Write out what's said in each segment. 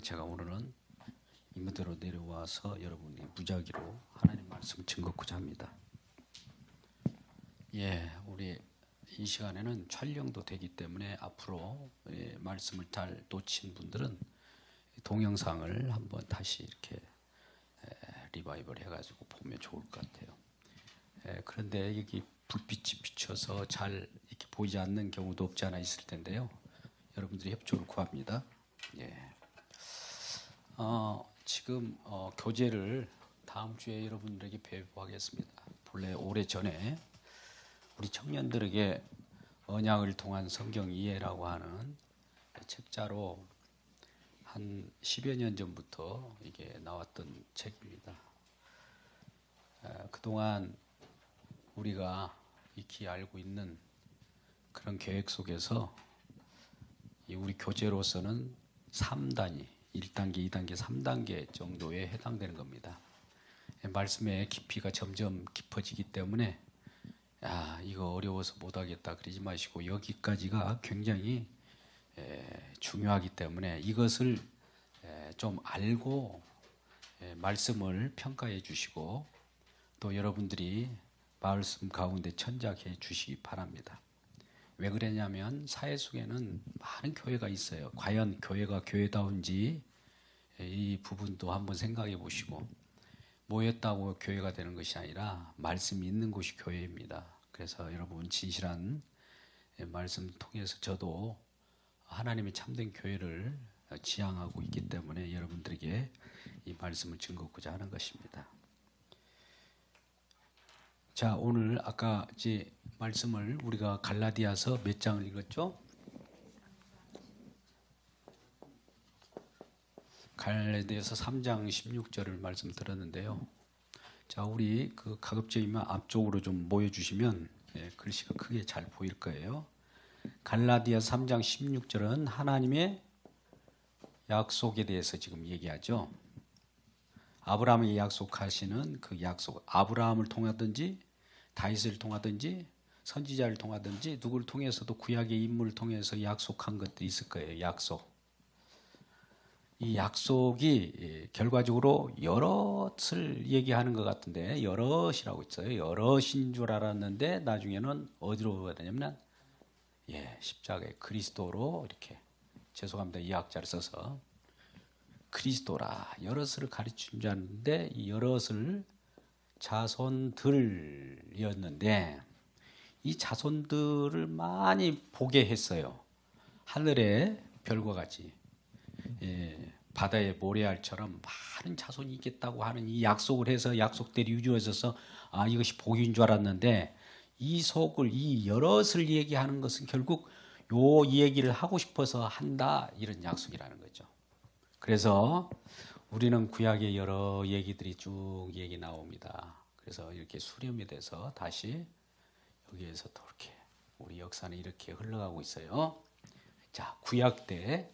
제가 오늘은 이무대로 내려와서 여러분이 무작위로 하나님 말씀을 증거하고자 합니다. 우리 이 시간에는 촬영도 되기 때문에 앞으로 말씀을 잘 놓친 분들은 동영상을 한번 다시 이렇게 리바이벌 해가지고 보면 좋을 것 같아요. 그런데 여기 불빛이 비춰서 잘 이렇게 보이지 않는 경우도 없지 않아 있을 텐데요. 여러분들이 협조를 구합니다. 지금 교재를 다음 주에 여러분들에게 배포하겠습니다. 본래 오래 전에 우리 청년들에게 언약을 통한 성경 이해라고 하는 책자로 한 10여 년 전부터 이게 나왔던 책입니다. 그동안 우리가 익히 알고 있는 그런 계획 속에서 우리 교재로서는 3단위, 1단계, 2단계, 3단계 정도에 해당되는 겁니다. 말씀의 깊이가 점점 깊어지기 때문에 이거 어려워서 못하겠다 그러지 마시고 여기까지가 굉장히 중요하기 때문에 이것을 좀 알고 말씀을 평가해 주시고 또 여러분들이 말씀 가운데 천작해 주시기 바랍니다. 왜 그러냐면 사회 속에는 많은 교회가 있어요. 과연 교회가 교회다운지 이 부분도 한번 생각해 보시고 모였다고 교회가 되는 것이 아니라 말씀이 있는 곳이 교회입니다. 그래서 여러분 진실한 말씀 통해서 저도 하나님의 참된 교회를 지향하고 있기 때문에 여러분들에게 이 말씀을 증거하고자 하는 것입니다. 자, 오늘 아까 이제 말씀을 우리가 갈라디아서 몇 장을 읽었죠? 갈라디아서 3장 16절을 말씀 들었는데요. 자, 우리 그 가급적이면 앞쪽으로 좀 모여주시면 글씨가 크게 잘 보일 거예요. 갈라디아서 3장 16절은 하나님의 약속에 대해서 지금 얘기하죠. 아브라함에게 약속하시는 그 약속, 아브라함을 통하든지 다윗을 통하든지 선지자를 통하든지 누구를 통해서도 구약의 인물을 통해서 약속한 것들이 있을 거예요. 약속. 이 약속이 결과적으로 여럿을 얘기하는 것 같은데 여럿이라고 있어요. 여럿인 줄 알았는데 나중에는 어디로 가냐면 십자가의 그리스도로 이렇게 죄송합니다. 이 학자를 써서 그리스도라 여럿을 가르친 줄 알았는데 이 여럿을 자손들이었는데 이 자손들을 많이 보게 했어요. 하늘의 별과 같이 바다의 모래알처럼 많은 자손이 있겠다고 하는 이 약속을 해서 약속대로 유지해서 이것이 복인 줄 알았는데 이 속을 이 여럿을 얘기하는 것은 결국 요 얘기를 하고 싶어서 한다 이런 약속이라는 거죠. 그래서 우리는 구약의 여러 얘기들이 쭉 얘기 나옵니다. 그래서 이렇게 수렴이 돼서 다시 여기에서 또 이렇게 우리 역사는 이렇게 흘러가고 있어요. 자, 구약 때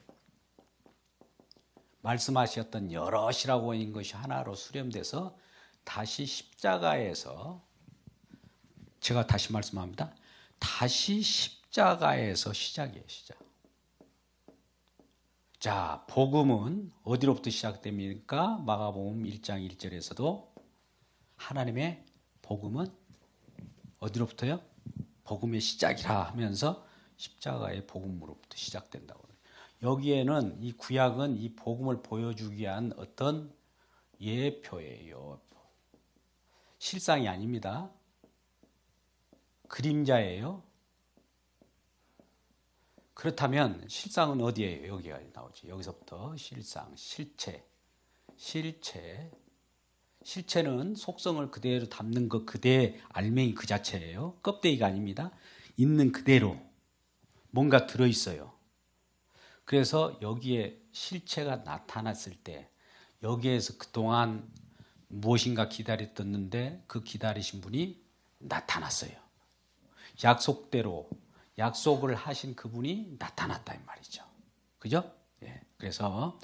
말씀하셨던 여럿이라고 하는 것이 하나로 수렴돼서 다시 십자가에서 제가 다시 말씀합니다. 다시 십자가에서 시작이에요. 시작. 자, 복음은 어디로부터 시작됩니까? 마가복음 1장 1절에서도 하나님의 복음은 어디로부터요? 복음의 시작이라 하면서 십자가의 복음으로부터 시작된다고. 여기에는 이 구약은 이 복음을 보여주기 위한 어떤 예표예요. 실상이 아닙니다. 그림자예요. 그렇다면 실상은 어디에요? 여기가 나오죠. 여기서부터 실상, 실체는 속성을 그대로 담는 것 그대 알맹이 그 자체예요. 껍데기가 아닙니다. 있는 그대로 뭔가 들어있어요. 그래서 여기에 실체가 나타났을 때 여기에서 그동안 무엇인가 기다렸었는데 그 기다리신 분이 나타났어요. 약속대로 약속을 하신 그분이 나타났다 이 말이죠. 그죠? 그래서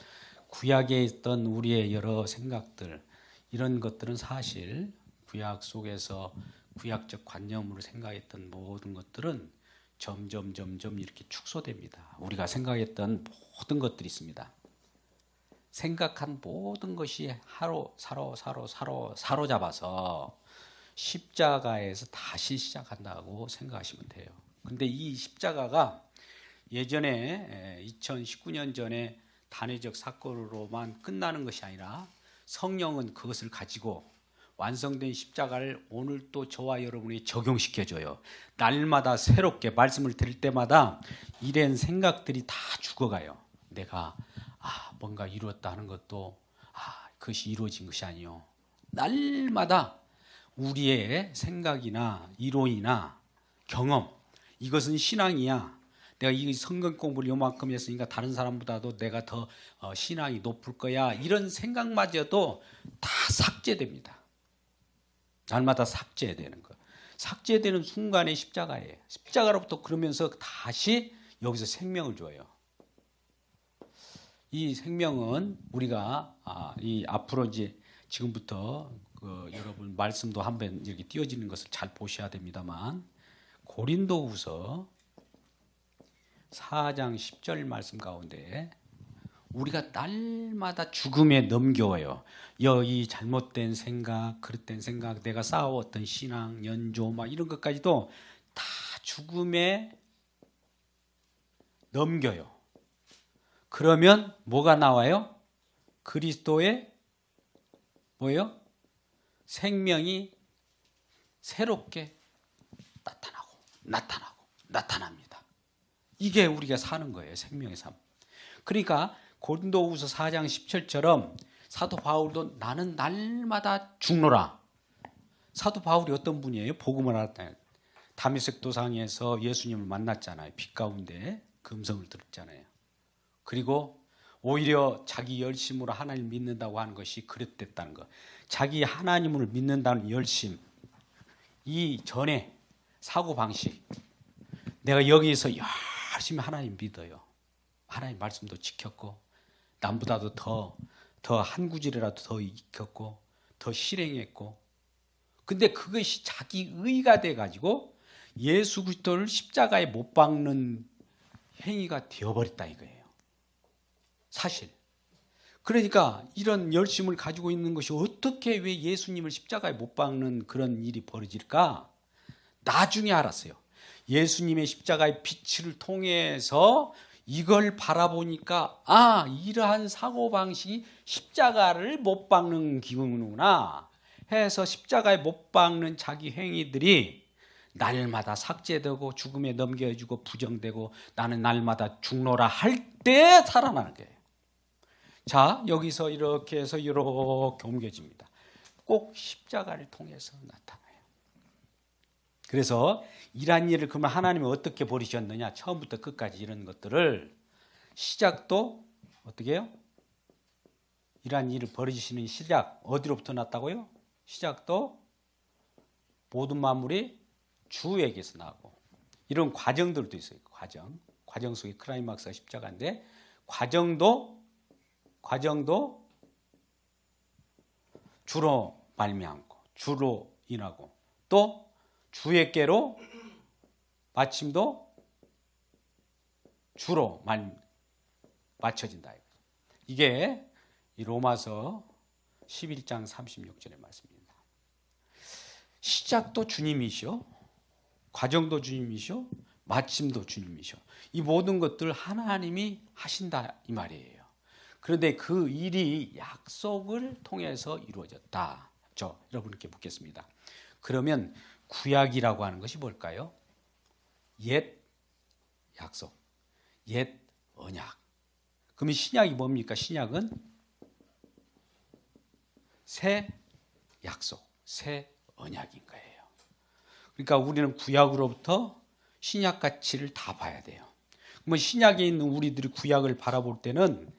구약에 있던 우리의 여러 생각들 이런 것들은 사실 구약 속에서 구약적 관념으로 생각했던 모든 것들은 점점 이렇게 축소됩니다. 우리가 생각했던 모든 것들이 있습니다. 생각한 모든 것이 사로잡아서 십자가에서 다시 시작한다고 생각하시면 돼요. 근데 이 십자가가 예전에 2019년 전에 단회적 사건으로만 끝나는 것이 아니라 성령은 그것을 가지고 완성된 십자가를 오늘 또 저와 여러분이 적용시켜줘요. 날마다 새롭게 말씀을 들을 때마다 이런 생각들이 다 죽어가요. 내가 뭔가 이루었다 하는 것도 그것이 이루어진 것이 아니요. 날마다 우리의 생각이나 이론이나 경험, 이것은 신앙이야. 내가 이 성경 공부를 요만큼 했으니까 다른 사람보다도 내가 더 신앙이 높을 거야. 이런 생각마저도 다 삭제됩니다. 날마다 삭제되는 거. 삭제되는 순간에 십자가예요. 십자가로부터 그러면서 다시 여기서 생명을 줘요. 이 생명은 우리가 이 앞으로 이제 지금부터 여러분 말씀도 한번 이렇게 띄어지는 것을 잘 보셔야 됩니다만 고린도후서 4장 10절 말씀 가운데 우리가 날마다 죽음에 넘겨와요. 이 잘못된 생각, 그릇된 생각, 내가 쌓아왔던 신앙, 연조 막 이런 것까지도 다 죽음에 넘겨요. 그러면 뭐가 나와요? 그리스도의 뭐예요? 생명이 새롭게 나타납니다. 이게 우리가 사는 거예요. 생명의 삶. 그러니까 고린도후서 4장 17처럼 사도 바울도 나는 날마다 죽노라. 사도 바울이 어떤 분이에요? 복음을 알았다. 다메섹 도상에서 예수님을 만났잖아요. 빛 가운데 금성을 들었잖아요. 그리고 오히려 자기 열심으로 하나님을 믿는다고 하는 것이 그릇됐다는 것. 자기 하나님을 믿는다는 열심. 이 전에 사고방식. 내가 여기서 열심히 하나님 믿어요. 하나님 말씀도 지켰고 남보다도 더 한 구절이라도 더 익혔고 더 실행했고 근데 그것이 자기 의가 돼가지고 예수 그리스도를 십자가에 못 박는 행위가 되어버렸다 이거예요. 사실. 그러니까 이런 열심을 가지고 있는 것이 어떻게 왜 예수님을 십자가에 못 박는 그런 일이 벌어질까? 나중에 알았어요. 예수님의 십자가의 빛을 통해서 이걸 바라보니까 이러한 사고방식이 십자가를 못 박는 기분이구나 해서 십자가에 못 박는 자기 행위들이 날마다 삭제되고 죽음에 넘겨지고 부정되고 나는 날마다 죽노라 할 때 살아나는 거예요. 자, 여기서 이렇게 해서 이렇게 옮겨집니다. 꼭 십자가를 통해서 나타나요. 그래서 이러한 일을 그러면 하나님이 어떻게 버리셨느냐? 처음부터 끝까지 이런 것들을 시작도 어떻게 해요? 이러한 일을 버리시는 시작 어디로부터 났다고요? 시작도 모든 만물이 주에게서 나고 이런 과정들도 있어요. 과정 속에 크라이막스가 십자가인데 과정도 주로 말미암고 주로 인하고 또 주에게로 마침도 주로 맞춰진다. 이게 이 로마서 11장 36절의 말씀입니다. 시작도 주님이시오. 과정도 주님이시오. 마침도 주님이시오. 이 모든 것들 하나님이 하신다 이 말이에요. 그런데 그 일이 약속을 통해서 이루어졌다. 저 여러분께 묻겠습니다. 그러면 구약이라고 하는 것이 뭘까요? 옛 약속, 옛 언약. 그러면 신약이 뭡니까? 신약은 새 약속, 새 언약인 거예요. 그러니까 우리는 구약으로부터 신약 가치를 다 봐야 돼요. 그러면 신약에 있는 우리들이 구약을 바라볼 때는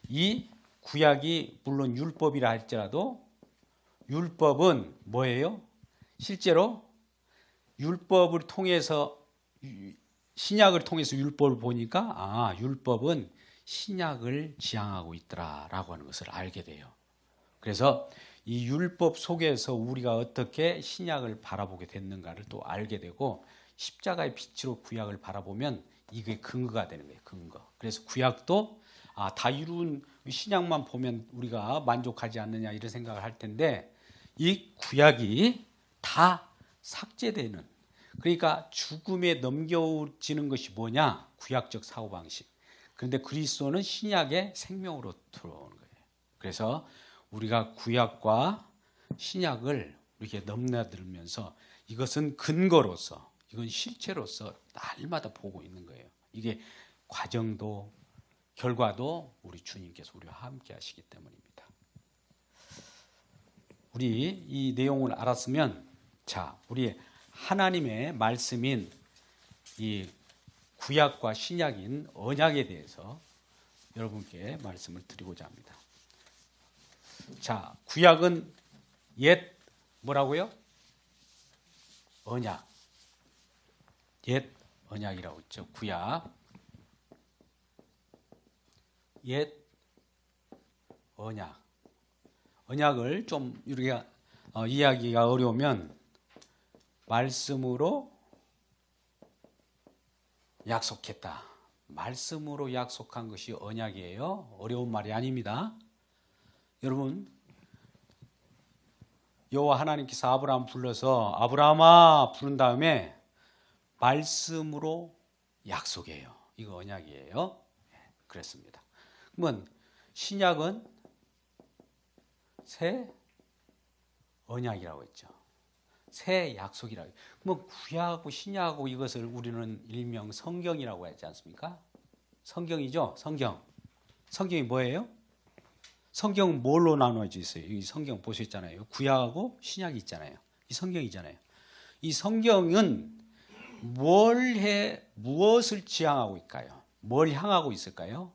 이 구약이 물론 율법이라 할지라도 율법은 뭐예요? 실제로 율법을 통해서 신약을 통해서 율법을 보니까 율법은 신약을 지향하고 있더라라고 하는 것을 알게 돼요. 그래서 이 율법 속에서 우리가 어떻게 신약을 바라보게 됐는가를 또 알게 되고 십자가의 빛으로 구약을 바라보면 이게 근거가 되는 거예요. 근거. 그래서 구약도 다 이룬 신약만 보면 우리가 만족하지 않느냐 이런 생각을 할 텐데 이 구약이 다 삭제되는, 그러니까 죽음에 넘겨지는 것이 뭐냐? 구약적 사고방식. 그런데 그리스도는 신약의 생명으로 들어오는 거예요. 그래서 우리가 구약과 신약을 이렇게 넘나들면서 이것은 근거로서, 이건 실체로서 날마다 보고 있는 거예요. 이게 과정도 결과도 우리 주님께서 우리와 함께 하시기 때문입니다. 우리 이 내용을 알았으면, 자, 우리 하나님의 말씀인 이 구약과 신약인 언약에 대해서 여러분께 말씀을 드리고자 합니다. 자, 구약은 옛 뭐라고요? 언약. 옛 언약이라고 했죠. 구약. 옛 언약. 언약을 좀 우리가 이해하기가 어려우면 말씀으로 약속했다. 말씀으로 약속한 것이 언약이에요. 어려운 말이 아닙니다. 여러분, 여호와 하나님께서 아브라함 불러서 아브라함아 부른 다음에 말씀으로 약속해요. 이거 언약이에요. 그랬습니다. 그러면 신약은 새 언약이라고 했죠. 새 약속이라고. 그러면 구약하고 신약하고 이것을 우리는 일명 성경이라고 하지 않습니까? 성경이죠. 성경. 성경이 뭐예요? 성경은 뭘로 나눠져 있어요? 이 성경 보셨잖아요. 구약하고 신약이 있잖아요. 이 성경이잖아요. 이 성경은 무엇을 지향하고 있을까요? 뭘 향하고 있을까요?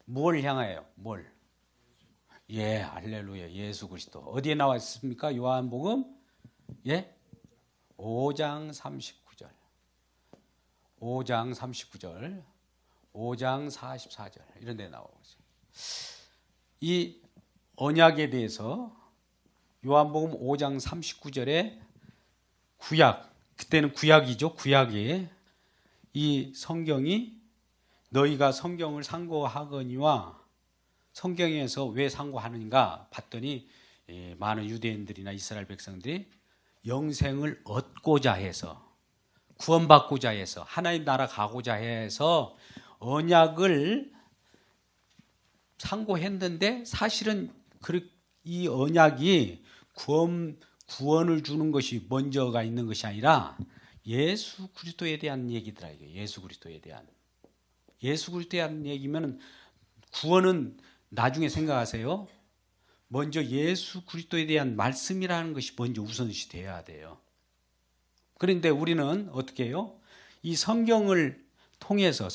뭘 향해요? 뭘? 예, 할렐루야. 예수 그리스도. 어디에 나와 있습니까? 요한복음 5장 39절. 5장 39절. 5장 44절. 이런 데 나오고 있어요. 이 언약에 대해서 요한복음 5장 39절에 구약, 그때는 구약이죠. 구약이 이 성경이 너희가 성경을 상고하거니와, 성경에서 왜 상고하는가 봤더니 많은 유대인들이나 이스라엘 백성들이 영생을 얻고자 해서, 구원받고자 해서, 하나님 나라 가고자 해서 언약을 상고했는데, 사실은 이 언약이 구원을 주는 것이 먼저가 있는 것이 아니라 예수 그리스도에 대한 얘기더라. 이게 예수 그리스도에 대한. 예수 그리스도에 대한 얘기면 구원은 나중에 생각하세요. 먼저 예수 그리스도에 대한 말씀이라는 것이 먼저 우선시 돼야 돼요. 그런데 우리는 어떻게 해요? 이 성경을 통해서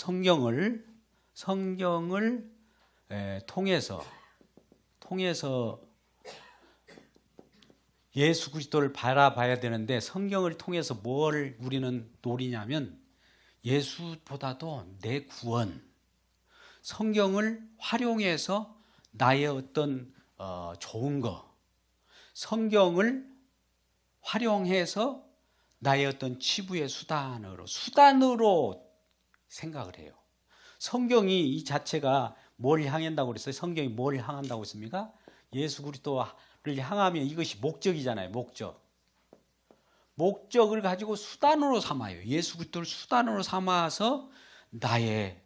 통해서 예수 그리스도를 바라봐야 되는데, 성경을 통해서 뭘 우리는 노리냐면 예수보다도 내 구원, 성경을 활용해서 나의 어떤 좋은 거, 성경을 활용해서 나의 어떤 치부의 수단으로 생각을 해요. 성경이 이 자체가 뭘 향한다고 그랬어요? 성경이 뭘 향한다고 했습니까? 예수 그리스도를 향하면 이것이 목적이잖아요. 목적을 가지고 수단으로 삼아요. 예수 그리스도를 수단으로 삼아서 나의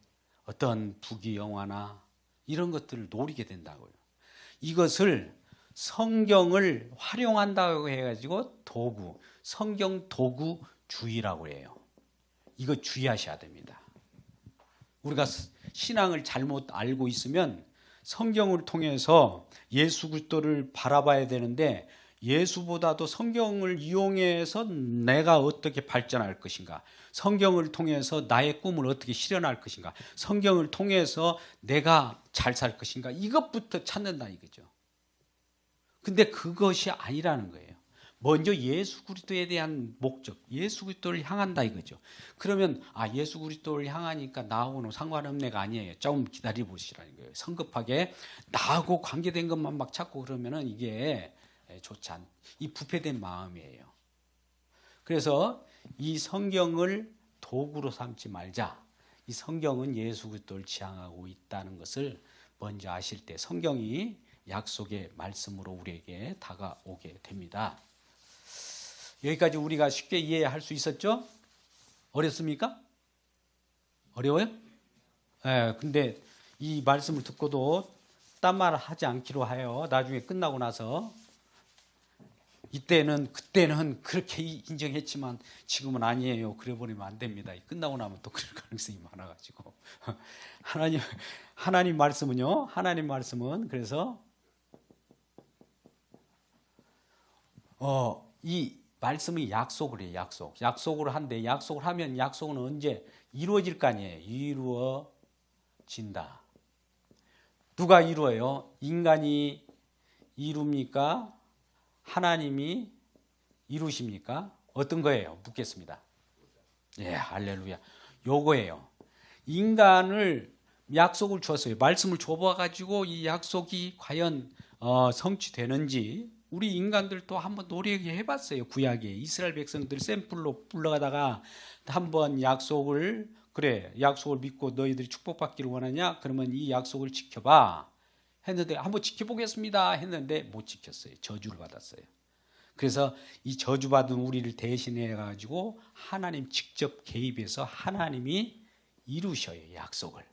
어떤 부귀영화나 이런 것들을 노리게 된다고요. 이것을 성경을 활용한다고 해가지고 성경 도구주의라고 해요. 이거 주의하셔야 됩니다. 우리가 신앙을 잘못 알고 있으면 성경을 통해서 예수 그리스도를 바라봐야 되는데, 예수보다도 성경을 이용해서 내가 어떻게 발전할 것인가, 성경을 통해서 나의 꿈을 어떻게 실현할 것인가, 성경을 통해서 내가 잘 살 것인가, 이것부터 찾는다 이거죠. 근데 그것이 아니라는 거예요. 먼저 예수 그리스도에 대한 목적, 예수 그리스도를 향한다 이거죠. 그러면 예수 그리스도를 향하니까 나하고는 상관없네가 아니에요. 조금 기다려 보시라는 거예요. 성급하게 나하고 관계된 것만 막 찾고 그러면은 이게 좋지 않, 이 부패된 마음이에요. 그래서 이 성경을 도구로 삼지 말자. 이 성경은 예수 그리스도를 지향하고 있다는 것을 먼저 아실 때 성경이 약속의 말씀으로 우리에게 다가오게 됩니다. 여기까지 우리가 쉽게 이해할 수 있었죠? 어렵습니까? 어려워요? 네, 근데 이 말씀을 듣고도 딴 말 하지 않기로 하여 나중에 끝나고 나서 그때는 그렇게 인정했지만 지금은 아니에요. 그래 버리면 안 됩니다. 끝나고 나면 또 그럴 가능성이 많아가지고 하나님 말씀은요. 하나님 말씀은 그래서 이 말씀이 약속을 해요. 약속을 한데 약속을 하면 약속은 언제 이루어질 거 아니에요. 이루어진다. 누가 이루어요? 인간이 이룹니까? 하나님이 이루십니까? 어떤 거예요? 묻겠습니다. 예, 할렐루야. 요거예요. 인간을 약속을 줬어요. 말씀을 줘봐가지고 이 약속이 과연 성취되는지 우리 인간들도 한번 노력해봤어요. 구약에 이스라엘 백성들 샘플로 불러가다가 한번 약속을 믿고 너희들이 축복받기를 원하냐? 그러면 이 약속을 지켜봐. 했는데 한번 지켜보겠습니다 했는데 못 지켰어요. 저주를 받았어요. 그래서 이 저주받은 우리를 대신해 가지고 하나님 직접 개입해서 하나님이 이루셔요. 약속을.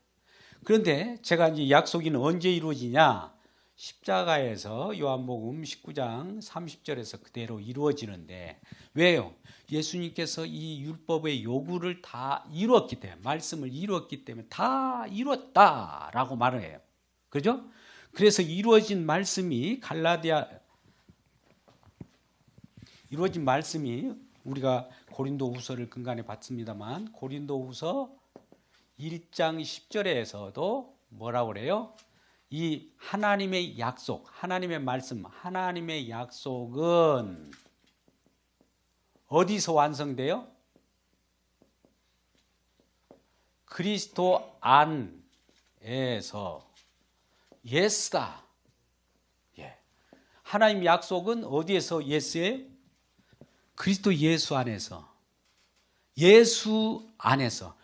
그런데 제가 이제 약속이 언제 이루어지냐? 십자가에서 요한복음 19장 30절에서 그대로 이루어지는데 왜요? 예수님께서 이 율법의 요구를 다 이루었기 때문에 말씀을 이루었기 때문에 다 이루었다라고 말을 해요. 그죠? 그래서 이루어진 말씀이 이루어진 말씀이 우리가 고린도후서를 근간에 봤습니다만 고린도후서 1장 10절에서도 뭐라고 그래요? 이 하나님의 약속, 하나님의 말씀, 하나님의 약속은 어디서 완성돼요? 그리스도 안에서. 예스다. 예. 하나님 약속은 어디에서 예스예요? 그리스도 예수 안에서. 예수 안에서.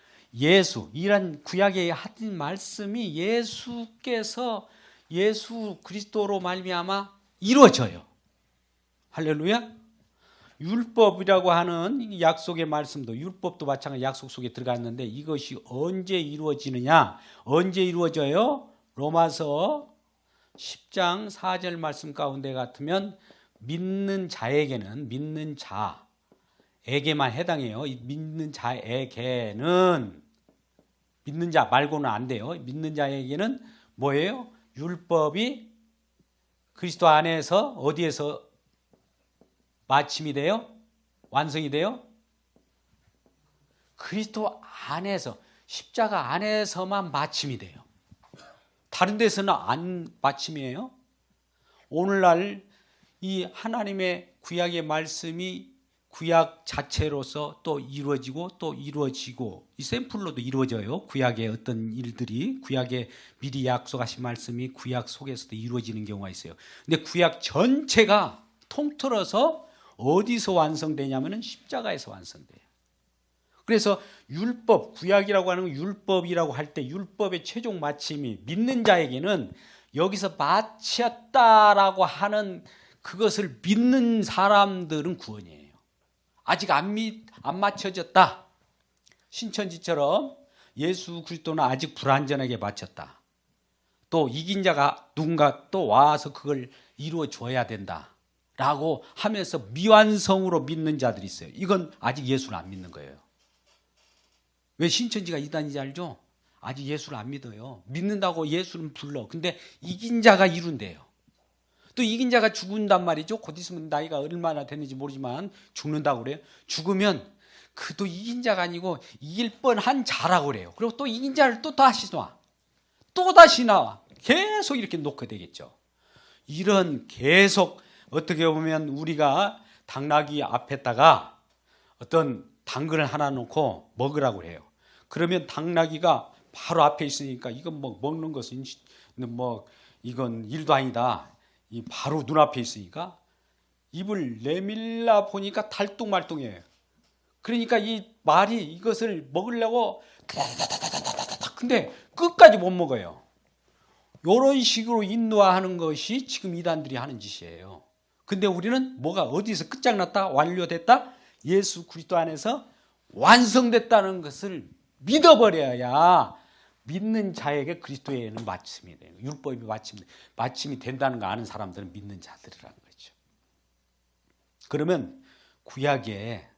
이란 구약의 하신 말씀이 예수께서 예수 그리스도로 말미암아 이루어져요. 할렐루야. 율법이라고 하는 약속의 말씀도 율법도 마찬가지 약속 속에 들어갔는데 이것이 언제 이루어지느냐? 언제 이루어져요? 로마서 10장 4절 말씀 가운데 같으면 믿는 자에게만 해당해요. 믿는 자에게는 믿는 자 말고는 안 돼요. 믿는 자에게는 뭐예요? 율법이 그리스도 안에서 어디에서 마침이 돼요? 완성이 돼요? 그리스도 안에서 십자가 안에서만 마침이 돼요. 다른 데서는 안 마침이에요. 오늘날 이 하나님의 구약의 말씀이 구약 자체로서 또 이루어지고 이 샘플로도 이루어져요. 구약의 어떤 일들이 구약에 미리 약속하신 말씀이 구약 속에서도 이루어지는 경우가 있어요. 근데 구약 전체가 통틀어서 어디서 완성되냐면은 십자가에서 완성돼요. 그래서 율법, 구약이라고 하는 건 율법이라고 할 때 율법의 최종 마침이 믿는 자에게는 여기서 마쳤다라고 하는 그것을 믿는 사람들은 구원이에요. 아직 안 마쳐졌다. 신천지처럼 예수 그리스도는 아직 불완전하게 마쳤다. 또 이긴 자가 누군가 또 와서 그걸 이루어 줘야 된다라고 하면서 미완성으로 믿는 자들이 있어요. 이건 아직 예수를 안 믿는 거예요. 왜 신천지가 이단인지 알죠? 아직 예수를 안 믿어요. 믿는다고 예수는 불러. 근데 이긴 자가 이룬대요. 또 이긴 자가 죽는단 말이죠. 곧 있으면 나이가 얼마나 됐는지 모르지만 죽는다고 그래요. 죽으면 그도 이긴 자가 아니고 이길 뻔한 자라고 그래요. 그리고 또 이긴 자를 또 다시 놔. 또 다시 나와. 계속 이렇게 놓게 되겠죠. 이런 계속 어떻게 보면 우리가 당나귀 앞에다가 어떤 당근을 하나 놓고 먹으라고 해요. 그러면 당나귀가 바로 앞에 있으니까 이건 뭐 먹는 것은 뭐 이건 일도 아니다. 이 바로 눈앞에 있으니까 입을 내밀라 보니까 달뚱말뚱해요. 그러니까 이 말이 이것을 먹으려고 근데 끝까지 못 먹어요. 이런 식으로 인도하는 것이 지금 이단들이 하는 짓이에요. 근데 우리는 뭐가 어디서 끝장났다, 완료됐다, 예수 그리스도 안에서 완성됐다는 것을 믿어버려야 믿는 자에게 그리스도에는 마침이 돼요. 율법이 마침이 된다는 거 아는 사람들은 믿는 자들이라는 거죠. 그러면 구약에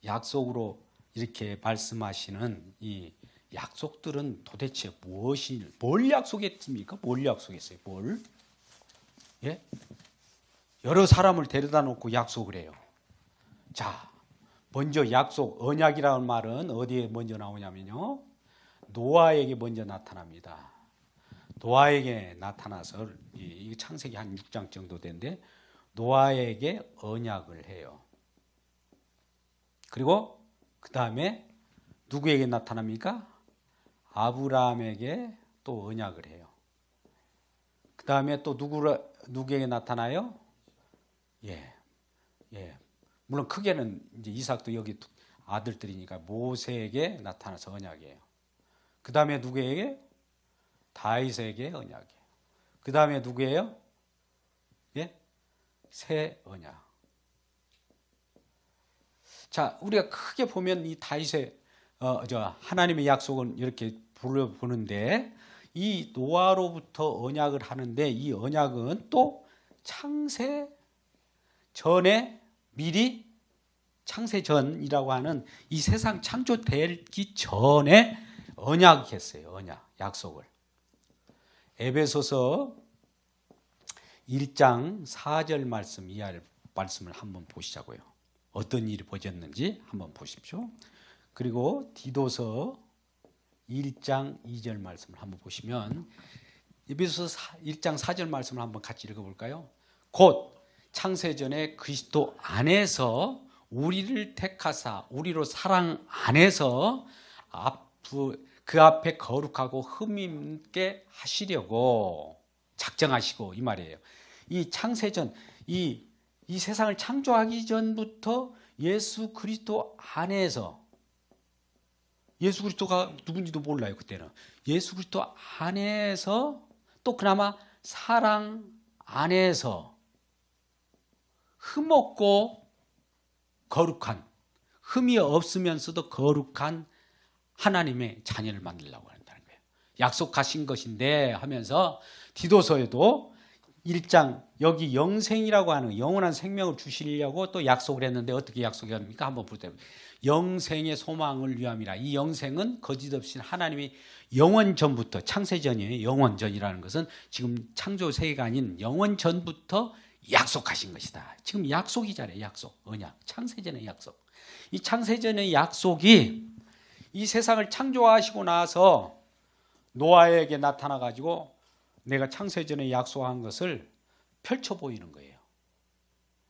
약속으로 이렇게 말씀하시는 이 약속들은 도대체 뭘 약속했습니까? 뭘 약속했어요? 뭘? 예? 여러 사람을 데려다 놓고 약속을 해요. 자, 먼저 약속, 언약이라는 말은 어디에 먼저 나오냐면요. 노아에게 먼저 나타납니다. 노아에게 나타나서 이 창세기 한 6장 정도 된데 노아에게 언약을 해요. 그리고 그 다음에 누구에게 나타납니까? 아브라함에게 또 언약을 해요. 그 다음에 또 누구에게 나타나요? 예. 물론 크게는 이제 이삭도 여기 아들들이니까 모세에게 나타나서 언약이에요. 그 다음에 누구에게? 다윗에게 언약이에요. 그 다음에 누구예요? 예? 새 언약. 자, 우리가 크게 보면 이 다윗의 하나님의 약속은 이렇게 보는데 이 노아로부터 언약을 하는데 이 언약은 또 창세 전에 미리 창세 전이라고 하는 이 세상 창조되기 전에 언약했어요. 언약, 약속을. 에베소서 1장 4절 말씀 이하의 말씀을 한번 보시자고요. 어떤 일이 벌어졌는지 한번 보십시오. 그리고 디도서 1장 2절 말씀을 한번 보시면 에베소서 1장 4절 말씀을 한번 같이 읽어볼까요? 곧 창세전에 그리스도 안에서 우리를 택하사 우리로 사랑 안에서 그 앞에 거룩하고 흠 있게 하시려고 작정하시고 이 말이에요. 이 창세전 이 세상을 창조하기 전부터 예수 그리스도 안에서 예수 그리스도가 누군지도 몰라요. 그때는 예수 그리스도 안에서 또 그나마 사랑 안에서 흠없고 거룩한 흠이 없으면서도 거룩한 하나님의 자녀를 만들려고 한다는 거예요. 약속하신 것인데 하면서 디도서에도 1장 여기 영생이라고 하는 영원한 생명을 주시려고 또 약속을 했는데 어떻게 약속합니까? 한번 볼 때 영생의 소망을 위함이라. 이 영생은 거짓없이 하나님이 영원 전부터 창세전이에요. 영원 전이라는 것은 지금 창조 세계가 아닌 영원 전부터 약속하신 것이다. 지금 약속이잖아요. 약속, 언약, 창세전의 약속. 이 창세전의 약속이 이 세상을 창조하시고 나서 노아에게 나타나 가지고 내가 창세전에 약속한 것을 펼쳐 보이는 거예요.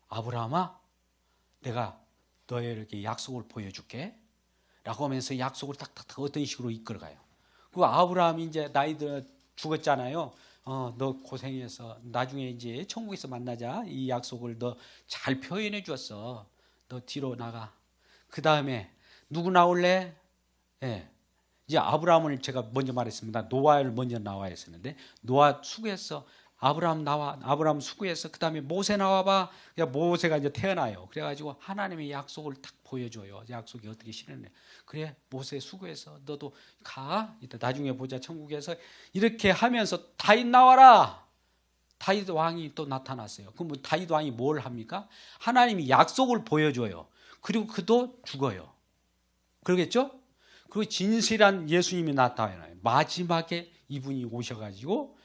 아브라함아, 내가 너에게 약속을 보여줄게 라고 하면서 약속을 딱딱딱 어떤 식으로 이끌어가요. 그 아브라함이 이제 나이 들어 죽었잖아요. 너 고생해서 나중에 이제 천국에서 만나자. 이 약속을 너 잘 표현해 주었어. 너 뒤로 나가. 그 다음에 누구 나올래? 예. 이제 아브라함을 제가 먼저 말했습니다. 노아를 먼저 나와야 했었는데 노아 수고했어. 아브라함 나와. 아브라함 수고했어. 그 다음에 모세 나와봐. 모세가 이제 태어나요. 그래가지고 하나님의 약속을 딱 보여줘요. 약속이 어떻게 실현해. 그래 모세 수고했어. 너도 가. 이따 나중에 보자 천국에서. 이렇게 하면서 다윗 나와라. 다윗 왕이 또 나타났어요. 그럼 다윗 왕이 뭘 합니까? 하나님이 약속을 보여줘요. 그리고 그도 죽어요. 그러겠죠? 그리고 진실한 예수님이 나타나요. 마지막에 이분이 오셔가지고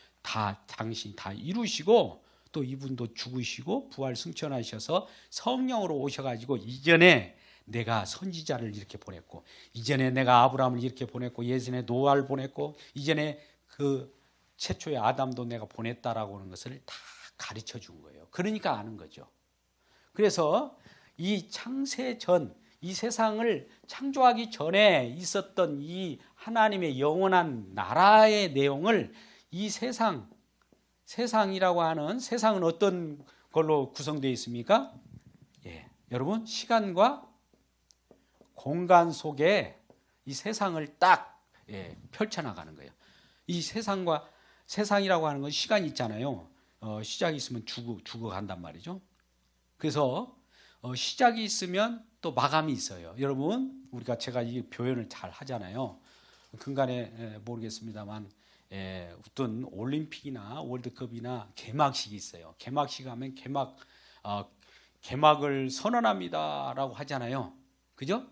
당신 다 이루시고 또 이분도 죽으시고 부활 승천하셔서 성령으로 오셔가지고 이전에 내가 선지자를 이렇게 보냈고 이전에 내가 아브라함을 이렇게 보냈고 예전에 노아를 보냈고 이전에 그 최초의 아담도 내가 보냈다라고 하는 것을 다 가르쳐 준 거예요. 그러니까 아는 거죠. 그래서 이 창세 전 이 세상을 창조하기 전에 있었던 이 하나님의 영원한 나라의 내용을 이 세상이라고 하는 세상은 어떤 걸로 구성되어 있습니까? 예, 여러분 시간과 공간 속에 이 세상을 딱 펼쳐나가는 거예요. 이 세상이라고 하는 건 시간이 있잖아요. 시작이 있으면 죽어간단 말이죠. 그래서 시작이 있으면 또 마감이 있어요. 여러분, 제가 이 표현을 잘 하잖아요. 근간에 모르겠습니다만 어떤 올림픽이나 월드컵이나 개막식이 있어요. 개막식 하면 개막을 선언합니다라고 하잖아요. 그죠?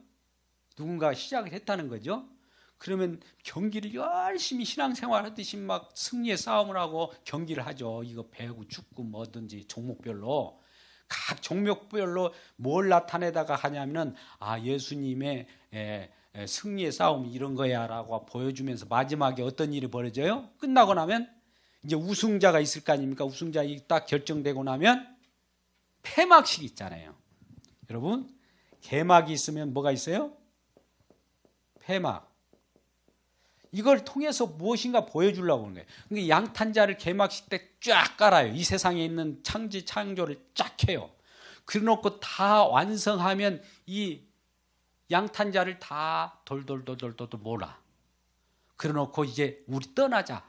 누군가 시작을 했다는 거죠. 그러면 경기를 열심히 신앙생활 하듯이 막 승리의 싸움을 하고 경기를 하죠. 이거 배구, 축구 뭐든지 종목별로 각 종목별로 뭘 나타내다가 하냐면은 예수님의 승리의 싸움 이런 거야라고 보여주면서 마지막에 어떤 일이 벌어져요? 끝나고 나면 이제 우승자가 있을 거 아닙니까? 우승자가 딱 결정되고 나면 폐막식이 있잖아요. 여러분, 개막이 있으면 뭐가 있어요? 폐막. 이걸 통해서 무엇인가 보여주려고 하는 거예요. 그러니까 양탄자를 개막식 때 쫙 깔아요. 이 세상에 있는 창조를 쫙 해요. 그래놓고 다 완성하면 이 양탄자를 다 돌돌돌돌돌 몰아. 그래놓고 이제 우리 떠나자.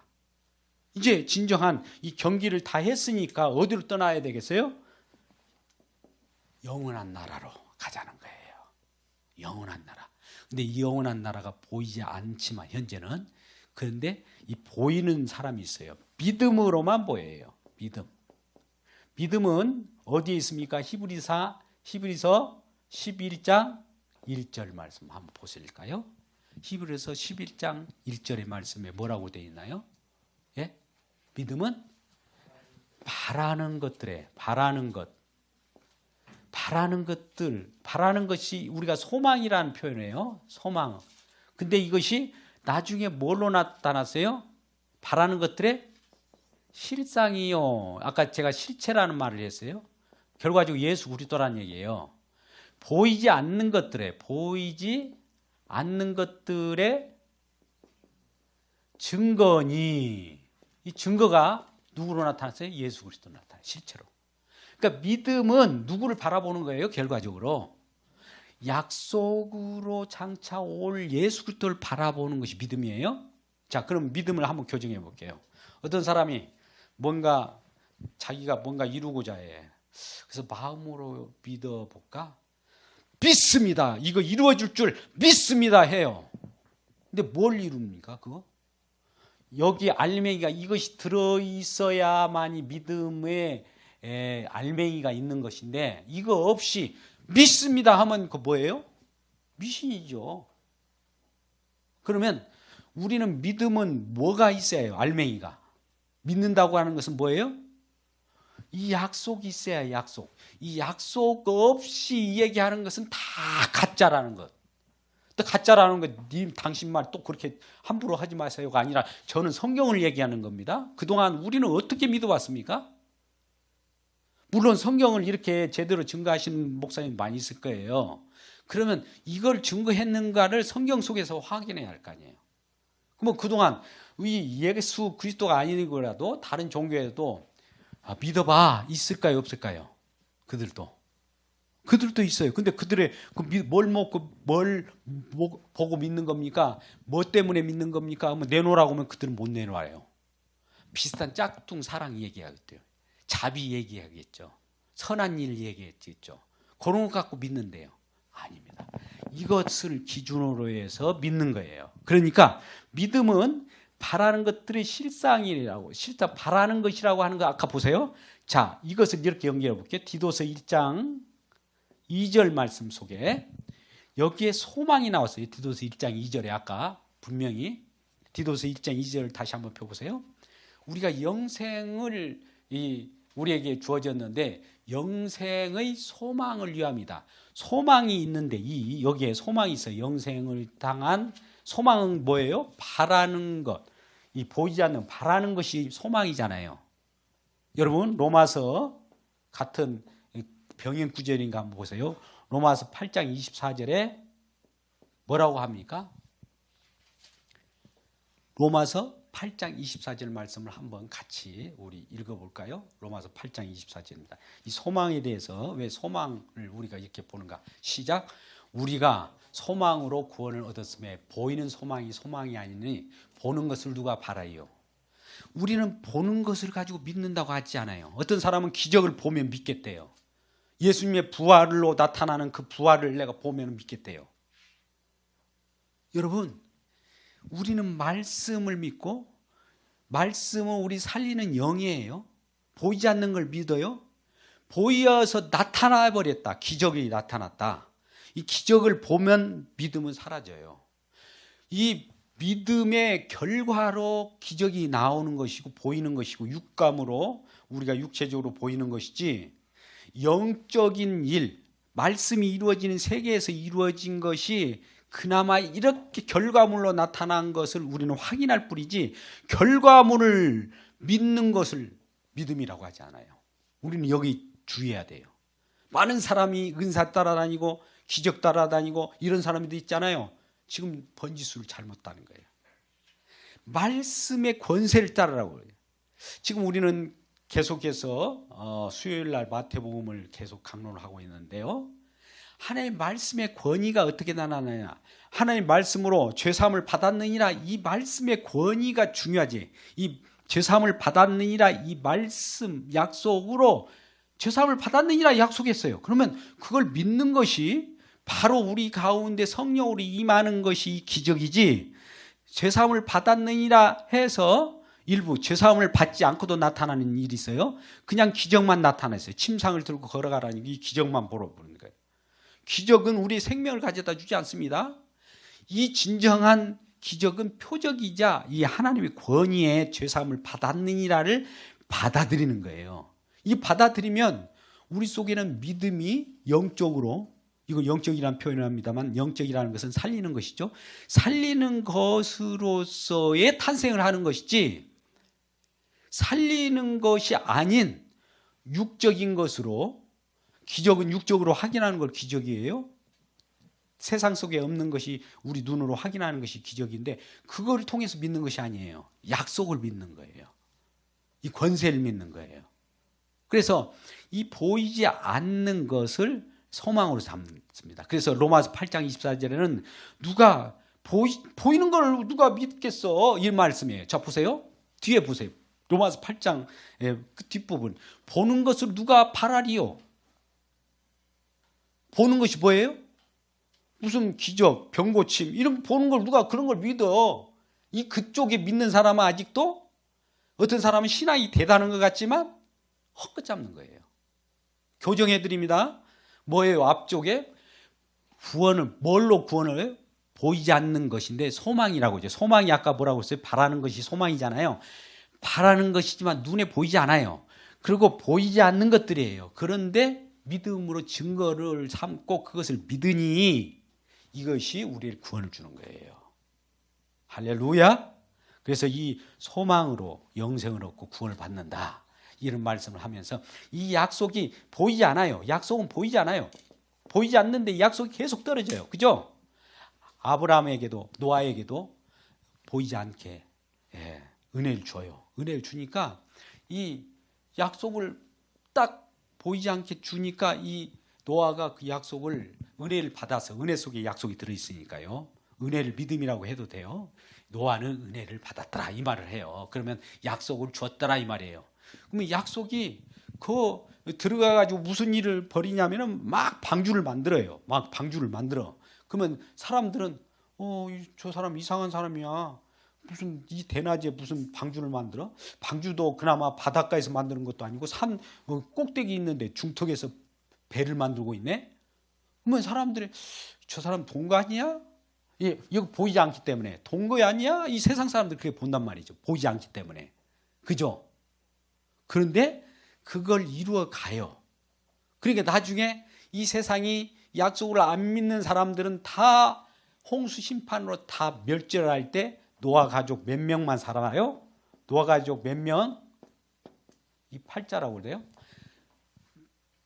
이제 진정한 이 경기를 다 했으니까 어디로 떠나야 되겠어요? 영원한 나라로 가자는 거예요. 영원한 나라. 근데 이 영원한 나라가 보이지 않지만 현재는, 그런데 이 보이는 사람이 있어요. 믿음으로만 보여요. 믿음은 어디에 있습니까? 히브리서 11장 1절 말씀 한번 보실까요? 히브리서 11장 1절의 말씀에 뭐라고 되어 있나요? 예? 믿음은 바라는 것이 우리가 소망이라는 표현이에요. 소망. 근데 이것이 나중에 뭘로 나타났어요? 바라는 것들의 실상이요. 아까 제가 실체라는 말을 했어요. 결과적으로 예수 그리스도라는 얘기예요. 보이지 않는 것들의 증거니, 이 증거가 누구로 나타났어요? 예수 그리스도로 나타나요. 실체로. 그러니까 믿음은 누구를 바라보는 거예요? 결과적으로 약속으로 장차 올 예수 그리스도를 바라보는 것이 믿음이에요. 자, 그럼 믿음을 한번 교정해 볼게요. 어떤 사람이 자기가 뭔가 이루고자 해. 그래서 마음으로 믿어볼까? 믿습니다. 이거 이루어질 줄 믿습니다 해요. 근데 뭘 이룹니까? 그거? 여기 알맹이가 이것이 들어있어야만이 믿음의 알맹이가 있는 것인데, 이거 없이 믿습니다 하면 그 뭐예요? 미신이죠. 그러면 우리는 믿음은 뭐가 있어야 해요? 알맹이가. 믿는다고 하는 것은 뭐예요? 이 약속이 있어야 해요. 약속. 이 약속 없이 얘기하는 것은 다 가짜라는 것. 또 가짜라는 것, 당신 말 또 그렇게 함부로 하지 마세요가 아니라 저는 성경을 얘기하는 겁니다. 그동안 우리는 어떻게 믿어왔습니까? 물론 성경을 이렇게 제대로 증거하시는 목사님 많이 있을 거예요. 그러면 이걸 증거했는가를 성경 속에서 확인해야 할 거 아니에요. 그러면 그동안 이 예수 그리스도가 아니더라도 다른 종교에도 믿어봐 있을까요, 없을까요? 그들도 있어요. 근데 그들의 뭘 먹고 뭘 보고 믿는 겁니까? 뭐 때문에 믿는 겁니까? 하면 내놓으라고 하면 그들은 못 내놓아요. 비슷한 짝퉁 사랑 얘기하겠대요. 자비 얘기하겠죠. 선한 일 얘기했겠죠. 그런 것 갖고 믿는데요. 아닙니다. 이것을 기준으로 해서 믿는 거예요. 그러니까 믿음은 바라는 것들의 실상이라고, 실상 바라는 것이라고 하는 거 아까 보세요. 자, 이것을 이렇게 연결해 볼게요. 디도서 1장 2절 말씀 속에 여기에 소망이 나왔어요. 디도서 1장 2절에 아까 분명히 디도서 1장 2절을 다시 한번 펴보세요. 우리가 영생을 우리에게 주어졌는데 영생의 소망을 위함이다. 소망이 있는데 여기에 소망이 있어요. 영생을 당한 소망은 뭐예요? 바라는 것. 이 보이지 않는 바라는 것이 소망이잖아요. 여러분 로마서 같은 병행 구절인가 한번 보세요. 로마서 8장 24절에 뭐라고 합니까? 로마서 8장 24절 말씀을 한번 같이 우리 읽어볼까요? 로마서 8장 24절입니다. 이 소망에 대해서 왜 소망을 우리가 이렇게 보는가? 시작. 우리가 소망으로 구원을 얻었음에 보이는 소망이 아니니 보는 것을 누가 바라요? 우리는 보는 것을 가지고 믿는다고 하지 않아요. 어떤 사람은 기적을 보면 믿겠대요. 예수님의 부활로 나타나는 그 부활을 내가 보면 믿겠대요. 여러분, 우리는 말씀을 믿고 말씀은 우리 살리는 영이에요. 보이지 않는 걸 믿어요. 보여서 나타나 버렸다. 기적이 나타났다. 이 기적을 보면 믿음은 사라져요. 이 믿음의 결과로 기적이 나오는 것이고 보이는 것이고 육감으로 우리가 육체적으로 보이는 것이지, 영적인 일, 말씀이 이루어지는 세계에서 이루어진 것이 그나마 이렇게 결과물로 나타난 것을 우리는 확인할 뿐이지, 결과물을 믿는 것을 믿음이라고 하지 않아요. 우리는 여기 주의해야 돼요. 많은 사람이 은사 따라다니고 기적 따라다니고 이런 사람들도 있잖아요. 지금 번지수를 잘못 따는 거예요. 말씀의 권세를 따르라고 그래요. 지금 우리는 계속해서 수요일 날 마태복음을 계속 강론을 하고 있는데요. 하나님의 말씀의 권위가 어떻게 나타나냐? 하나님의 말씀으로 죄사함을 받았느니라, 이 말씀의 권위가 중요하지. 이 죄사함을 받았느니라, 이 말씀 약속으로 죄사함을 받았느니라 약속했어요. 그러면 그걸 믿는 것이 바로 우리 가운데 성령으로 임하는 것이 이 기적이지, 죄사함을 받았느니라 해서 일부 죄사함을 받지 않고도 나타나는 일이 있어요. 그냥 기적만 나타났어요. 침상을 들고 걸어가라니 이 기적만 보러 보는 거예요. 기적은 우리 생명을 가져다 주지 않습니다. 이 진정한 기적은 표적이자 이 하나님의 권위에 죄사함을 받았느니라를 받아들이는 거예요. 이 받아들이면 우리 속에는 믿음이 영적으로, 이거 영적이라는 표현을 합니다만 영적이라는 것은 살리는 것이죠. 살리는 것으로서의 탄생을 하는 것이지, 살리는 것이 아닌 육적인 것으로, 기적은 육적으로 확인하는 걸 기적이에요. 세상 속에 없는 것이 우리 눈으로 확인하는 것이 기적인데, 그걸 통해서 믿는 것이 아니에요. 약속을 믿는 거예요. 이 권세를 믿는 거예요. 그래서 이 보이지 않는 것을 소망으로 삼습니다. 그래서 로마서 8장 24절에는 누가 보이는 걸 누가 믿겠어? 이 말씀이에요. 자, 보세요. 뒤에 보세요. 로마서 8장 그 뒷부분. 보는 것을 누가 바라리요? 보는 것이 뭐예요? 무슨 기적, 병고침 이런 거 보는 걸 누가 그런 걸 믿어? 이 그쪽에 믿는 사람은 아직도, 어떤 사람은 신앙이 대단한 것 같지만 헛것 잡는 거예요. 교정해 드립니다. 뭐예요? 앞쪽에 구원을, 뭘로 구원을 해요? 보이지 않는 것인데 소망이라고 하죠. 소망이 아까 뭐라고 했어요? 바라는 것이 소망이잖아요. 바라는 것이지만 눈에 보이지 않아요. 그리고 보이지 않는 것들이에요. 그런데 믿음으로 증거를 삼고 그것을 믿으니 이것이 우리의 구원을 주는 거예요. 할렐루야. 그래서 이 소망으로 영생을 얻고 구원을 받는다, 이런 말씀을 하면서 이 약속이 보이지 않아요. 약속은 보이지 않아요. 보이지 않는데 이 약속이 계속 떨어져요. 그죠? 아브라함에게도 노아에게도 보이지 않게 은혜를 줘요. 은혜를 주니까 이 약속을 딱 보이지 않게 주니까 이 노아가 그 약속을, 은혜를 받아서, 은혜 속에 약속이 들어있으니까요. 은혜를 믿음이라고 해도 돼요. 노아는 은혜를 받았더라 이 말을 해요. 그러면 약속을 주었더라 이 말이에요. 그러면 약속이 들어가가지고 무슨 일을 벌이냐면은 막 방주를 만들어요. 막 방주를 만들어. 그러면 사람들은 저 사람 이상한 사람이야. 무슨 이 대낮에 무슨 방주를 만들어? 방주도 그나마 바닷가에서 만드는 것도 아니고 산 꼭대기 있는데 중턱에서 배를 만들고 있네. 그러면 사람들이 저 사람 동거 아니야? 이거 보이지 않기 때문에 동거 아니야? 이 세상 사람들 그렇게 본단 말이죠. 보이지 않기 때문에. 그죠? 그런데 그걸 이루어 가요. 그러니까 나중에 이 세상이 약속을 안 믿는 사람들은 다 홍수 심판으로 다 멸절을 할 때 노아 가족 몇 명만 살아나요? 노아 가족 몇 명? 이 8자라고 그래요?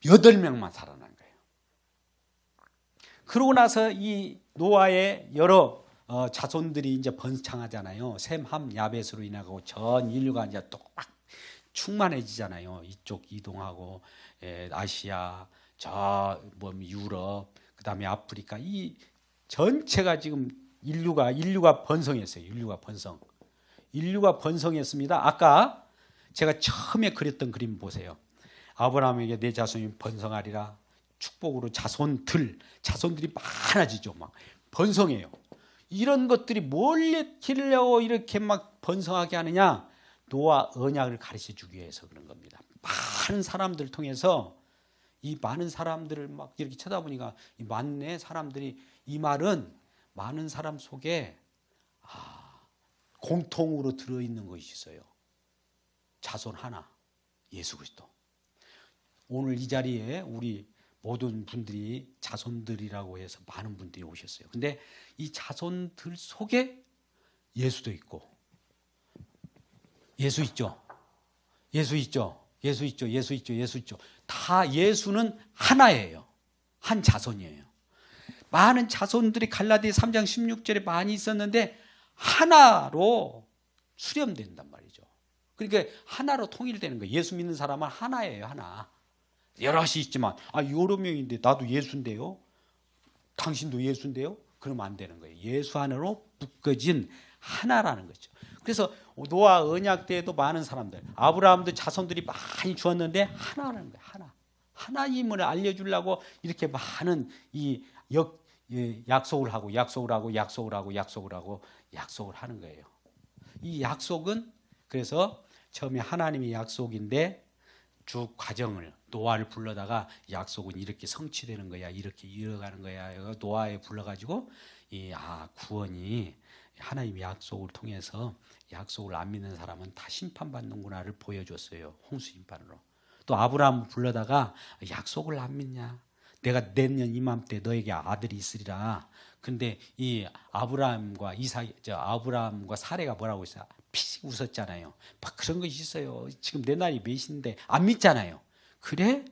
8명만 살아난 거예요. 그러고 나서 이 노아의 여러 자손들이 이제 번창하잖아요. 셈, 함, 야벳으로 인하고 전 인류가 이제 또 막 충만해지잖아요. 이쪽 이동하고 아시아, 유럽, 그다음에 아프리카, 이 전체가 지금 인류가 번성했어요. 인류가 번성했습니다. 아까 제가 처음에 그렸던 그림 보세요. 아브라함에게 내 자손이 번성하리라. 축복으로 자손들이 많아지죠. 막 번성해요. 이런 것들이 뭘 기르려고 이렇게 막 번성하게 하느냐? 노아 언약을 가르쳐 주기 위해서 그런 겁니다. 많은 사람들을 통해서, 이 많은 사람들을 막 이렇게 쳐다보니까 이 많네 사람들이, 이 말은 많은 사람 속에 공통으로 들어있는 것이 있어요. 자손 하나, 예수 그리스도. 오늘 이 자리에 우리 모든 분들이 자손들이라고 해서 많은 분들이 오셨어요. 근데 이 자손들 속에 예수도 있고, 예수 있죠. 다 예수는 하나예요. 한 자손이에요. 많은 자손들이 갈라디아 3장 16절에 많이 있었는데 하나로 수렴된단 말이죠. 그러니까 하나로 통일되는 거예요. 예수 믿는 사람은 하나예요. 하나. 여럿이 있지만 여러 명인데 나도 예수인데요, 당신도 예수인데요, 그러면 안 되는 거예요. 예수 안으로 묶어진 하나라는 거죠. 그래서 노아 언약 때에도 많은 사람들, 아브라함도 자손들이 많이 주었는데 하나라는 거예요. 하나님을 알려주려고 이렇게 많은 이 약속을 하는 거예요. 이 약속은 그래서 처음에 하나님의 약속인데 쭉 과정을, 노아를 불러다가 약속은 이렇게 성취되는 거야, 이렇게 이어가는 거야. 노아에 불러가지고 구원이 하나님의 약속을 통해서, 약속을 안 믿는 사람은 다 심판받는구나를 보여줬어요. 홍수 심판으로. 또 아브라함 불러다가 약속을 안 믿냐? 내가 내년 이맘때 너에게 아들이 있으리라. 근데 이 아브라함과 사레가 뭐라고 했어요? 피식 웃었잖아요. 막 그런 것이 있어요. 지금 내 나이 몇인데 안 믿잖아요. 그래?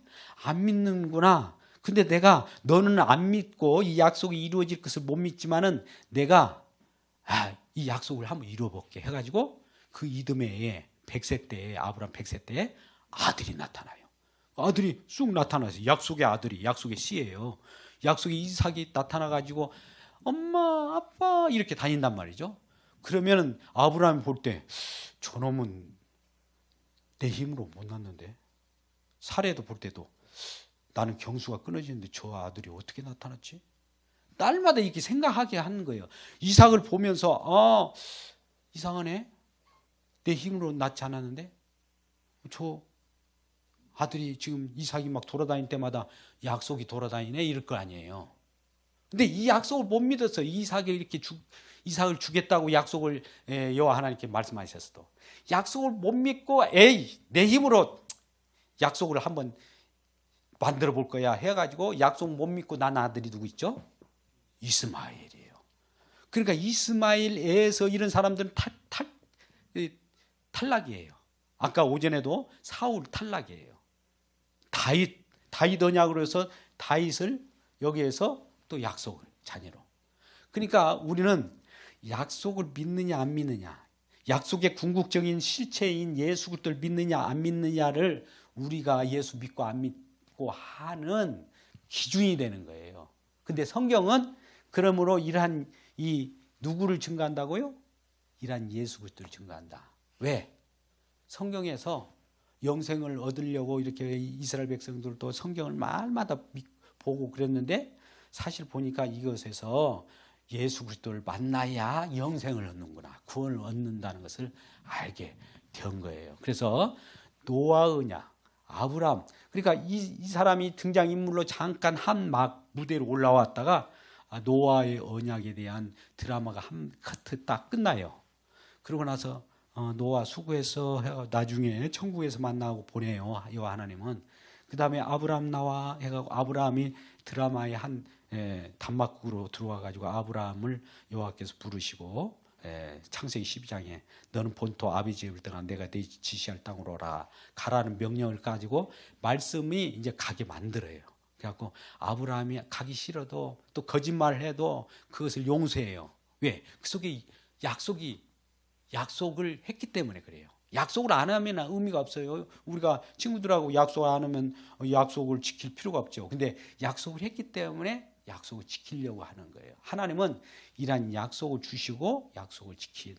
안 믿는구나. 근데 내가 너는 안 믿고 이 약속이 이루어질 것을 못 믿지만은 내가 이 약속을 한번 이루어볼게 해가지고 그 이듬해에 100세 때에, 아브라함 100세 때에 아들이 나타나요. 아들이 쑥 나타나서 약속의 아들이, 약속의 씨예요. 약속의 이삭이 나타나가지고 엄마 아빠 이렇게 다닌단 말이죠. 그러면은 아브라함이 볼 때 저놈은 내 힘으로 못 낳는데, 사례도 볼 때도 나는 경수가 끊어지는데 저 아들이 어떻게 나타났지? 날마다 이렇게 생각하게 하는 거예요. 이삭을 보면서 이상하네, 내 힘으로 낳지 않았는데 저 아들이 지금 이삭이 막 돌아다닐 때마다 약속이 돌아다니네, 이럴 거 아니에요. 근데 이 약속을 못 믿었어요. 이삭을 주겠다고 약속을 여호와 하나님께 말씀하셨어도 약속을 못 믿고 내 힘으로 약속을 한번 만들어 볼 거야 해가지고 약속 못 믿고 난 아들이 누구 있죠? 이스마엘이에요. 그러니까 이스마엘에서 이런 사람들은 탈락이에요. 아까 오전에도 사울 탈락이에요. 다윗 언약으로 해서 다윗을 여기에서 또 약속을 자녀로. 그러니까 우리는 약속을 믿느냐 안 믿느냐, 약속의 궁극적인 실체인 예수 그리스도를 믿느냐 안 믿느냐를 우리가 예수 믿고 안 믿고 하는 기준이 되는 거예요. 근데 성경은 그러므로 이러한 누구를 증거한다고요? 이러한 예수 그리스도를 증거한다. 왜? 성경에서 영생을 얻으려고 이렇게 이스라엘 백성들도 성경을 말마다 보고 그랬는데, 사실 보니까 이것에서 예수 그리스도를 만나야 영생을 얻는구나, 구원을 얻는다는 것을 알게 된 거예요. 그래서 노아 언약, 아브라함, 그러니까 이 사람이 등장인물로 잠깐 한 무대로 올라왔다가 노아의 언약에 대한 드라마가 한 커트 딱 끝나요. 그러고 나서 노아 수고해서 나중에 천국에서 만나고 보내요, 여호와 하나님은. 그 다음에 아브라함 나와 해가지고 아브라함이 드라마의 한 단막국으로 들어와가지고 아브라함을 여호와께서 부르시고 창세기 12장에 너는 본토 아비지의 땅 내가 네 지시할 땅으로 오라 가라는 명령을 가지고 말씀이 이제 가게 만들어요. 그래갖고 아브라함이 가기 싫어도 또 거짓말을 해도 그것을 용서해요. 왜? 그 속에 약속을 했기 때문에 그래요. 약속을 안 하면 의미가 없어요. 우리가 친구들하고 약속 안 하면 약속을 지킬 필요가 없죠. 근데 약속을 했기 때문에 약속을 지키려고 하는 거예요. 하나님은 이런 약속을 주시고 약속을 지킨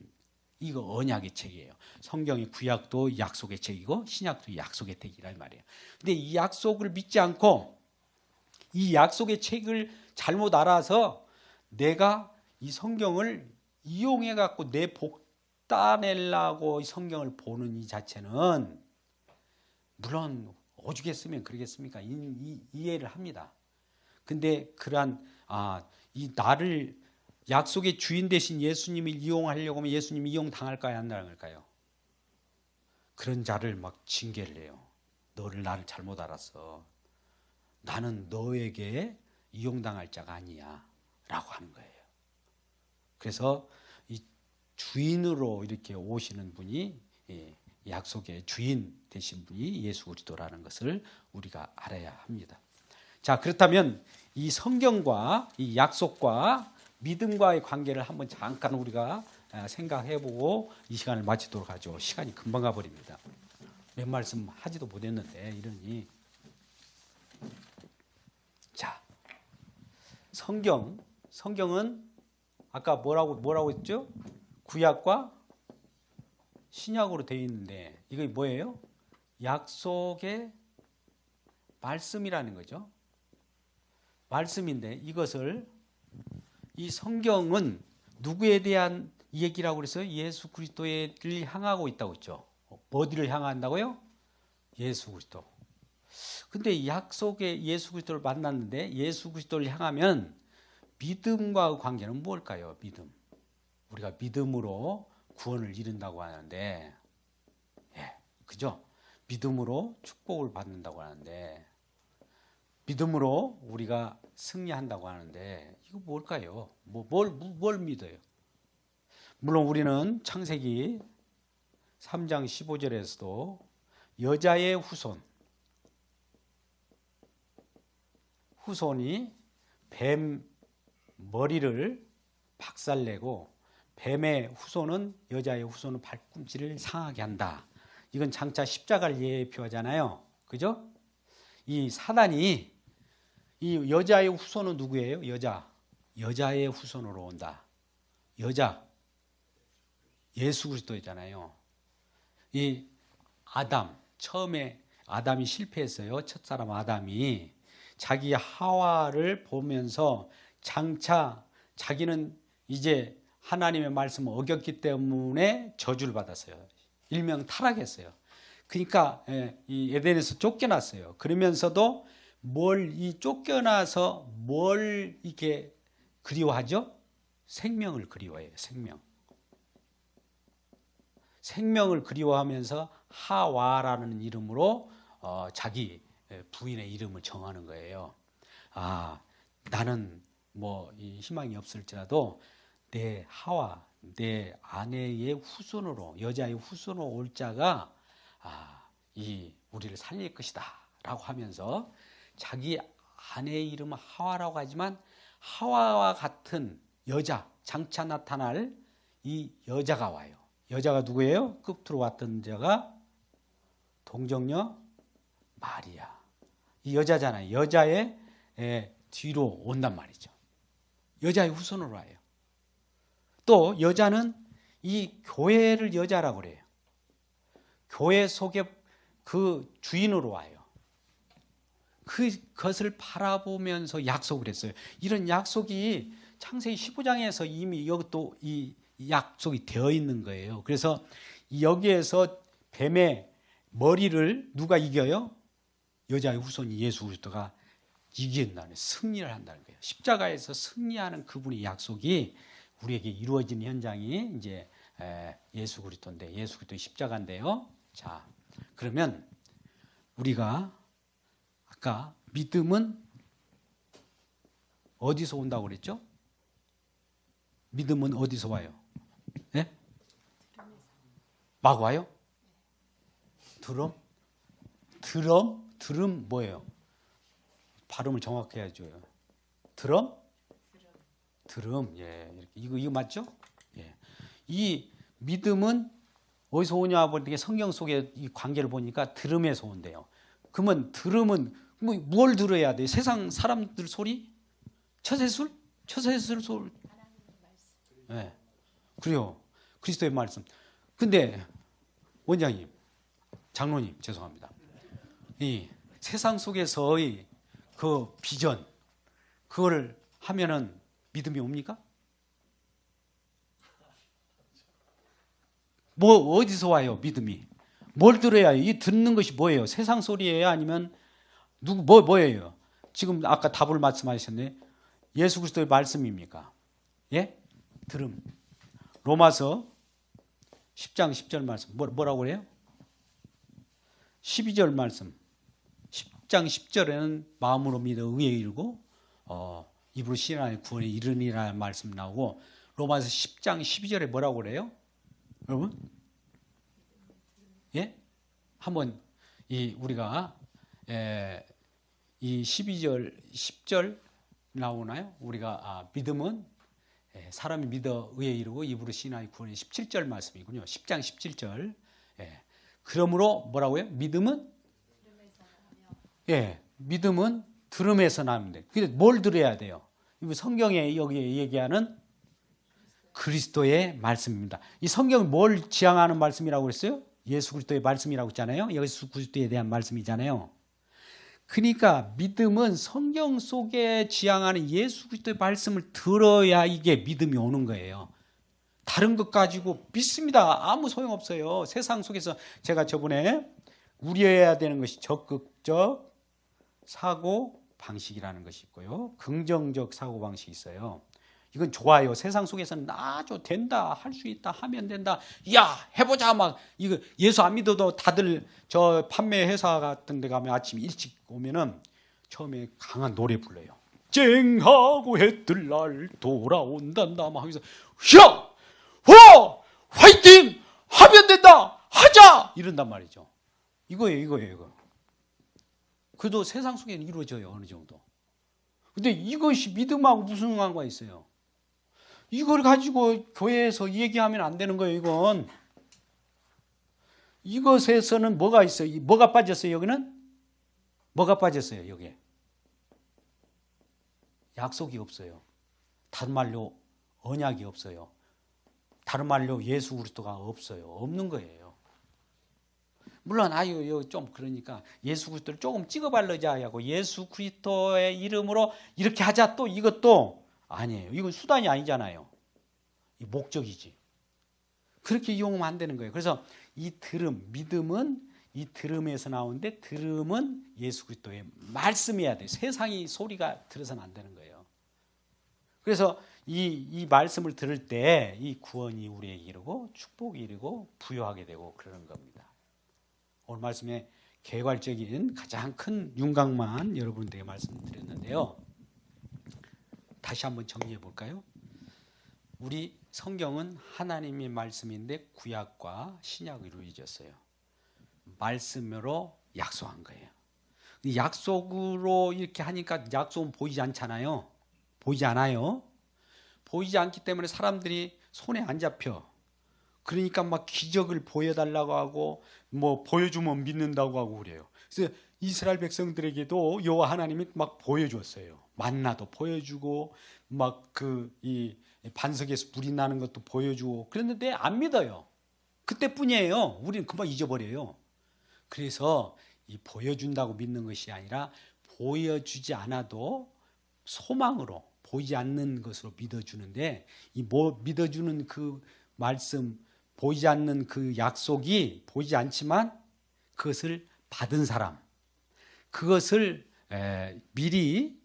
이거 언약의 책이에요. 성경의 구약도 약속의 책이고 신약도 약속의 책이란 말이에요. 근데 이 약속을 믿지 않고 이 약속의 책을 잘못 알아서 내가 이 성경을 이용해 갖고 내 복 따내려고 이 성경을 보는 이 자체는 물론 오죽했으면 그러겠습니까? 이해를 합니다. 근데 그러한 이 나를 약속의 주인 되신 예수님을 이용하려고 하면 예수님이 이용당할까요? 안 당할까요? 그런 자를 막 징계를 해요. 나를 잘못 알았어. 나는 너에게 이용당할 자가 아니야 라고 하는 거예요. 그래서 이 주인으로 이렇게 오시는 분이 약속의 주인 되신 분이 예수 그리스도라는 것을 우리가 알아야 합니다. 자, 그렇다면 이 성경과 이 약속과 믿음과의 관계를 한번 잠깐 우리가 생각해보고 이 시간을 마치도록 하죠. 시간이 금방 가버립니다. 몇 말씀 하지도 못했는데 이러니. 자, 성경은 아까 뭐라고 했죠? 구약과 신약으로 되어 있는데 이게 뭐예요? 약속의 말씀이라는 거죠. 말씀인데 이것을 이 성경은 누구에 대한 얘기라고 그랬어요? 예수 그리스도를 향하고 있다고 했죠. 어디를 향한다고요? 예수 그리스도. 근데 약속의 예수 그리스도를 만났는데 예수 그리스도를 향하면 믿음과의 관계는 뭘까요? 믿음. 우리가 믿음으로 구원을 이룬다고 하는데, 그죠? 믿음으로 축복을 받는다고 하는데, 믿음으로 우리가 승리한다고 하는데, 이거 뭘까요? 뭘 믿어요? 물론 우리는 창세기 3장 15절에서도 여자의 후손이 뱀 머리를 박살내고 뱀의 후손은 여자의 후손은 발꿈치를 상하게 한다. 이건 장차 십자가를 예표하잖아요. 그죠? 이 사단이 이 여자의 후손은 누구예요? 여자의 후손으로 온다. 여자 예수 그리스도잖아요. 이 처음에 아담이 실패했어요. 첫사람 아담이 자기 하와를 보면서 장차 자기는 이제 하나님의 말씀을 어겼기 때문에 저주를 받았어요. 일명 타락했어요. 그러니까 이 에덴에서 쫓겨났어요. 그러면서도 쫓겨나서 뭘 이렇게 그리워하죠? 생명을 그리워해요. 생명을 그리워하면서 하와라는 이름으로 자기 부인의 이름을 정하는 거예요. 나는 이 희망이 없을지라도 내 하와, 내 아내의 후손으로, 여자의 후손으로 올 자가 이 우리를 살릴 것이다 라고 하면서 자기 아내의 이름은 하와라고 하지만 하와와 같은 여자, 장차 나타날 이 여자가 와요. 여자가 누구예요? 끝으로 왔던 자가 동정녀 마리아. 이 여자잖아요. 여자의 뒤로 온단 말이죠. 여자의 후손으로 와요. 또 여자는 이 교회를 여자라고 그래요. 교회 속에 그 주인으로 와요. 그것을 바라보면서 약속을 했어요. 이런 약속이 창세기 15장에서 이미 이것도 이 약속이 되어 있는 거예요. 그래서 여기에서 뱀의 머리를 누가 이겨요? 여자의 후손이 예수 그리스도가 이긴다는, 승리를 한다는 거예요. 십자가에서 승리하는 그분의 약속이 우리에게 이루어지는 현장이 이제 예수 그리스도인데, 예수 그리스도의 십자가인데요. 자, 그러면 우리가 아까 믿음은 어디서 온다고 그랬죠? 믿음은 어디서 와요? 네? 막 와요? 드럼 뭐예요? 발음을 정확히 해야죠. 드럼? 예. 이거 맞죠? 예. 이 믿음은 어디서 오냐 보니까 성경 속에 이 관계를 보니까 들음에서 온대요. 그러면 들음은 뭘 들어야 돼? 세상 사람들 소리? 처세술? 처세술. 네. 그래요. 그리스도의 말씀. 근데 원장님, 장로님 죄송합니다. 이 세상 속에서의 그 비전 그걸 하면은 믿음이 옵니까? 뭐 어디서 와요 믿음이? 뭘 들어야 이 듣는 것이 뭐예요? 세상 소리예요? 아니면 누구 뭐예요? 지금 아까 답을 말씀하셨네. 예수 그리스도의 말씀입니까? 예? 들음. 로마서 10장 10절 말씀 뭐라고 그래요? 12절 말씀 10장 10절에는 마음으로 믿어 의에 이르고 입으로 신하의 구원에 이르니라는 말씀 나오고 로마서 10장 12절에 뭐라고 그래요? 여러분? 예? 한번 우리가 이 12절 10절 나오나요? 우리가 믿음은 사람이 믿어 의에 이르고 입으로 신하의 구원에 17절 말씀이군요. 10장 17절. 그러므로 뭐라고요? 믿음은 믿음은 들음에서 나는데. 근데 뭘 들어야 돼요? 성경에 여기 얘기하는 그리스도의 말씀입니다. 이 성경은 뭘 지향하는 말씀이라고 했어요? 예수 그리스도의 말씀이라고 했잖아요. 예수 그리스도에 대한 말씀이잖아요. 그러니까 믿음은 성경 속에 지향하는 예수 그리스도의 말씀을 들어야 이게 믿음이 오는 거예요. 다른 것 가지고 믿습니다. 아무 소용없어요. 세상 속에서 제가 저번에 우려해야 되는 것이 적극적 사고 방식이라는 것이 있고요. 긍정적 사고 방식이 있어요. 이건 좋아요. 세상 속에서는 아주 된다, 할 수 있다, 하면 된다. 야, 해보자 막 이거 예수 안 믿어도 다들 저 판매 회사 같은 데 가면 아침 일찍 오면은 처음에 강한 노래 불러요. 쨍하고 해 뜰 날 돌아온단다 막 하면서 야, 화이팅! 하면 된다, 하자 이런단 말이죠. 이거예요. 그래도 세상 속에는 이루어져요 어느 정도. 근데 이것이 믿음하고 무슨 상관가 있어요? 이걸 가지고 교회에서 얘기하면 안 되는 거예요. 이건 이것에서는 뭐가 있어요? 뭐가 빠졌어요? 여기는 뭐가 빠졌어요? 여기에 약속이 없어요. 다른 말로 언약이 없어요. 다른 말로 예수 그리스도가 없어요. 없는 거예요. 물론 좀 그러니까 예수 그리스도를 조금 찍어 바르자 하고 예수 그리스도의 이름으로 이렇게 하자 또 이것도 아니에요. 이건 수단이 아니잖아요. 이 목적이지. 그렇게 이용하면 안 되는 거예요. 그래서 이 들음, 믿음은 이 들음에서 나오는데 들음은 예수 그리스도의 말씀이어야 돼요. 세상이 소리가 들어서는 안 되는 거예요. 그래서 이 말씀을 들을 때 이 구원이 우리에게 이르고 축복이 이르고 부여하게 되고 그러는 겁니다. 오늘 말씀에 개괄적인 가장 큰 윤곽만 여러분들에게 말씀드렸는데요. 다시 한번 정리해 볼까요? 우리 성경은 하나님의 말씀인데 구약과 신약으로 이루어졌어요. 말씀으로 약속한 거예요. 약속으로 이렇게 하니까 약속은 보이지 않잖아요. 보이지 않아요. 보이지 않기 때문에 사람들이 손에 안 잡혀. 그러니까 막 기적을 보여달라고 하고 뭐 보여주면 믿는다고 하고 그래요. 그래서 이스라엘 백성들에게도 여호와 하나님이 막 보여줬어요. 만나도 보여주고 막 이 반석에서 불이 나는 것도 보여주고 그랬는데 안 믿어요. 그때뿐이에요. 우리는 금방 잊어버려요. 그래서 이 보여준다고 믿는 것이 아니라 보여주지 않아도 소망으로 보이지 않는 것으로 믿어주는데 이 믿어주는 그 말씀 보이지 않는 그 약속이 보이지 않지만 그것을 받은 사람 그것을 미리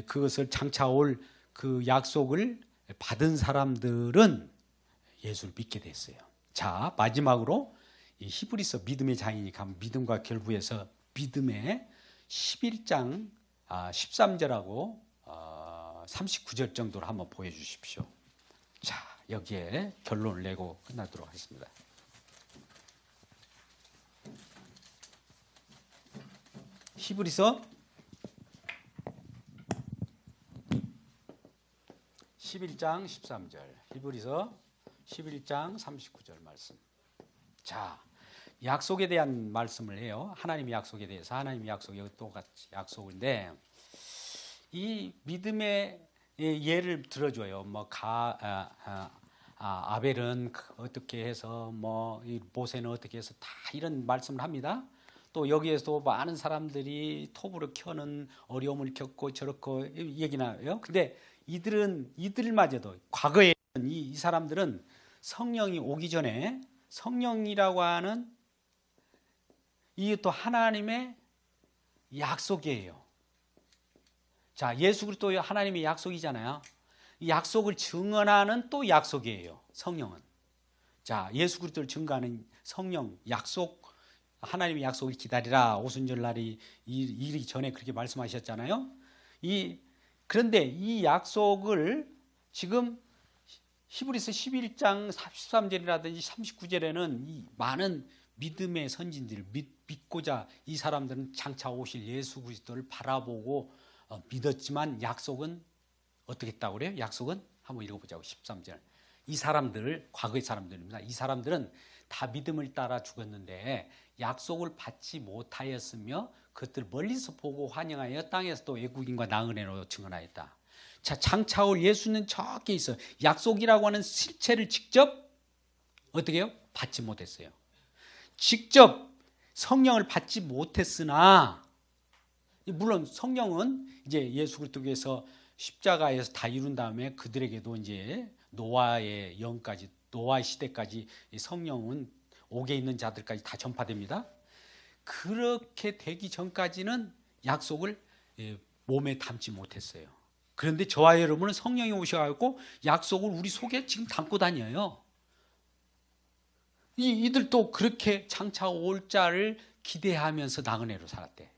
그것을 장차올 그 약속을 받은 사람들은 예수를 믿게 됐어요. 자, 마지막으로 이 히브리서 믿음의 장인이 가면 믿음과 결부해서 믿음의 11장 13절하고 39절 정도를 한번 보여주십시오. 자, 여기에 결론을 내고 끝나도록 하겠습니다. 히브리서 11장 13절 히브리서 11장 39절 말씀. 자, 약속에 대한 말씀을 해요. 하나님의 약속에 대해서 하나님의 약속이 똑같이 약속인데 이 믿음의 예를 들어줘요. 뭐 아벨은 어떻게 해서 뭐 모세는 어떻게 해서 다 이런 말씀을 합니다. 또 여기에서 많은 사람들이 톱으로 켜는 어려움을 겪고 저렇고 얘기나요. 근데 이들마저도 과거에 이 사람들은 성령이 오기 전에 성령이라고 하는 이것도 하나님의 약속이에요. 자, 예수 그리스도 하나님의 약속이잖아요. 이 약속을 증언하는 또 약속이에요. 성령은. 자, 예수 그리스도를 증거하는 성령 약속, 하나님의 약속을 기다리라. 오순절 날이 이르기 전에 그렇게 말씀하셨잖아요. 그런데 이 약속을 지금 히브리서 11장 13절이라든지 39절에는 이 많은 믿음의 선진들 믿고자 이 사람들은 장차 오실 예수 그리스도를 바라보고 믿었지만 약속은 어떻게 했다고 그래요? 약속은 한번 읽어보자고. 13절. 이 사람들 과거의 사람들입니다. 이 사람들은 다 믿음을 따라 죽었는데 약속을 받지 못하였으며 그것들 멀리서 보고 환영하여 땅에서 또 외국인과 나그네로 증언하였다. 자, 장차 올 예수는 저기 있어요. 약속이라고 하는 실체를 직접 어떻게 해요? 받지 못했어요. 직접 성령을 받지 못했으나 물론 성령은 이제 예수 그리스도께서 십자가에서 다 이룬 다음에 그들에게도 이제 노아의 영까지 노아 시대까지 성령은 옥에 있는 자들까지 다 전파됩니다. 그렇게 되기 전까지는 약속을 몸에 담지 못했어요. 그런데 저와 여러분은 성령이 오셔가지고 약속을 우리 속에 지금 담고 다녀요. 이들도 그렇게 장차 올 자를 기대하면서 나그네로 살았대.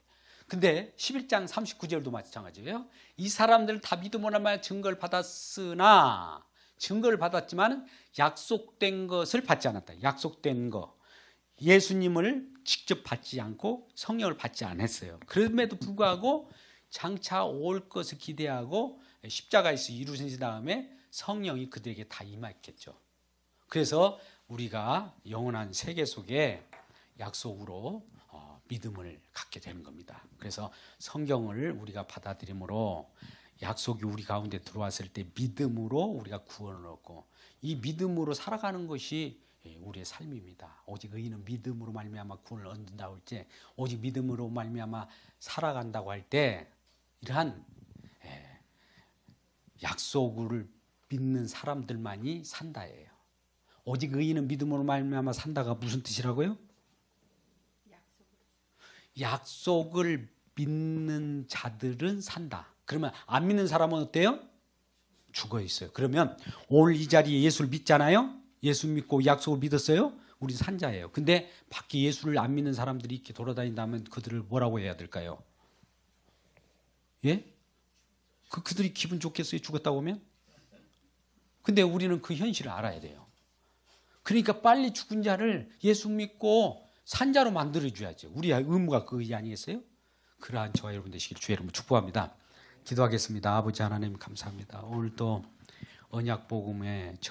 근데 11장 39절도 마찬가지예요. 이 사람들은 다 믿음으로 말미암아 증거를 받았으나 증거를 받았지만 약속된 것을 받지 않았다. 약속된 거. 예수님을 직접 받지 않고 성령을 받지 않았어요. 그럼에도 불구하고 장차 올 것을 기대하고 십자가에서 이루신 다음에 성령이 그들에게 다 임했겠죠. 그래서 우리가 영원한 세계 속에 약속으로 믿음을 갖게 되는 겁니다. 그래서 성경을 우리가 받아들임으로 약속이 우리 가운데 들어왔을 때 믿음으로 우리가 구원을 얻고 이 믿음으로 살아가는 것이 우리의 삶입니다. 오직 의인은 믿음으로 말미암아 구원을 얻는다고 할 때 오직 믿음으로 말미암아 살아간다고 할 때 이러한 약속을 믿는 사람들만이 산다예요. 오직 의인은 믿음으로 말미암아 산다가 무슨 뜻이라고요? 약속을 믿는 자들은 산다. 그러면 안 믿는 사람은 어때요? 죽어 있어요. 그러면 오늘 이 자리에 예수를 믿잖아요. 예수 믿고 약속을 믿었어요. 우리 산자예요. 근데 밖에 예수를 안 믿는 사람들이 이렇게 돌아다닌다면 그들을 뭐라고 해야 될까요? 예? 그들이 기분 좋겠어요? 죽었다고 하면? 근데 우리는 그 현실을 알아야 돼요. 그러니까 빨리 죽은 자를 예수 믿고 산자로 만들어줘야죠. 우리의 의무가 그게 아니겠어요? 그러한 저와 여러분 되시길 주의 이름으로 축복합니다. 기도하겠습니다. 아버지 하나님 감사합니다. 오늘도 언약 복음의